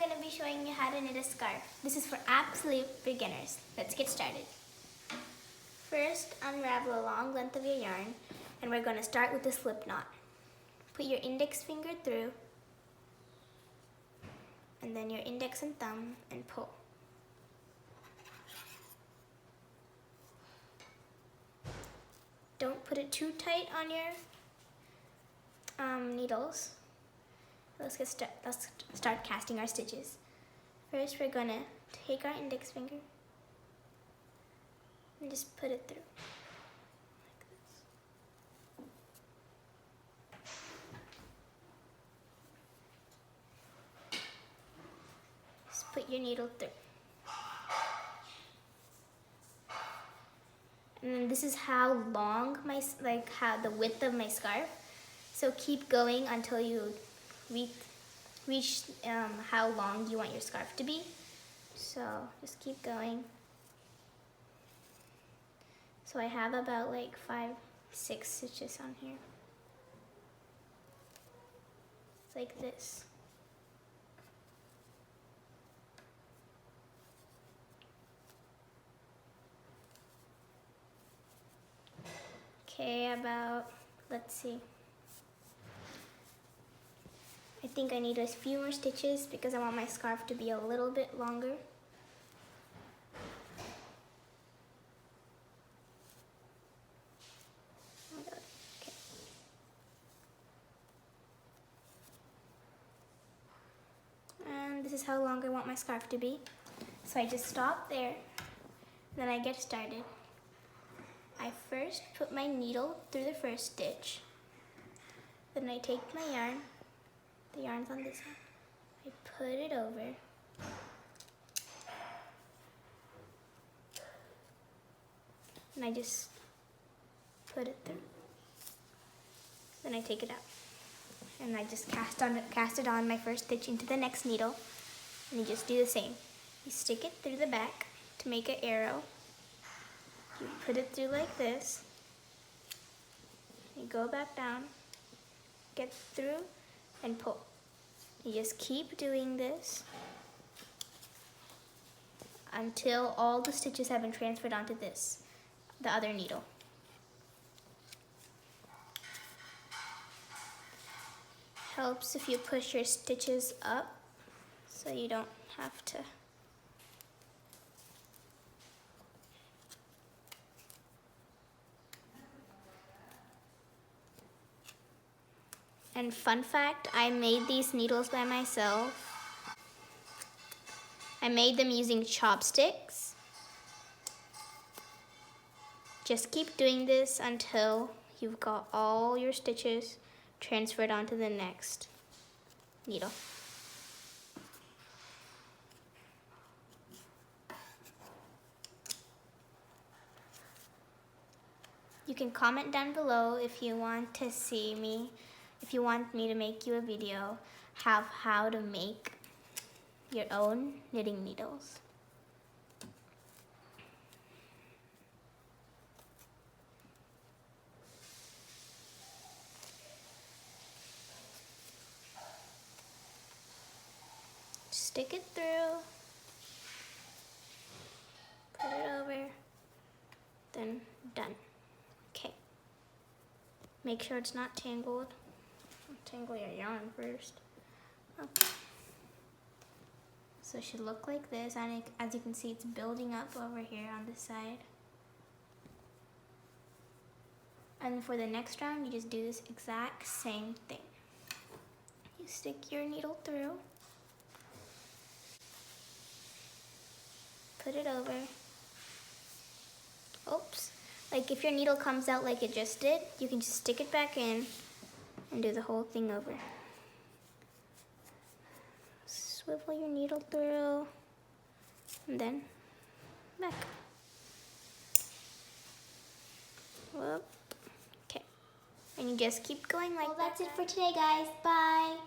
going to be showing you how to knit a scarf. This is for absolute beginners. Let's get started. First, unravel a long length of your yarn, and we're going to start with the slip knot. Put your index finger through, and then your index and thumb, and pull. Don't put it too tight on your needles. Let's start casting our stitches. First, we're gonna take our index finger and just put it through like this. Just put your needle through. And then this is how long how the width of my scarf. So keep going until you reach how long you want your scarf to be. So just keep going. So I have about like 5-6 stitches on here. It's like this. Okay, let's see. I think I need a few more stitches because I want my scarf to be a little bit longer. Oh my God. Okay. And this is how long I want my scarf to be. So I just stop there, then I get started. I first put my needle through the first stitch. Then I take my yarn, the yarn's on this side, I put it over. And I just put it through. Then I take it out. And I just cast it on my first stitch into the next needle. And you just do the same. You stick it through the back to make an arrow. You put it through like this. You go back down, get through, and pull. You just keep doing this until all the stitches have been transferred onto the other needle. Helps if you push your stitches up so you don't have to. And fun fact, I made these needles by myself. I made them using chopsticks. Just keep doing this until you've got all your stitches transferred onto the next needle. You can comment down below if you want to see me. If you want me to make you a video of how to make your own knitting needles. Stick it through, put it over, then done. Okay. Make sure it's not tangled. Tangle your yarn first. Okay. So it should look like this, and as you can see, it's building up over here on this side. And for the next round, you just do this exact same thing. You stick your needle through, put it over. Oops. Like if your needle comes out like it just did, you can just stick it back in and do the whole thing over. Swivel your needle through, and then back. Whoop. Okay. And you just keep going like that. Well, that's it for today, guys. Bye.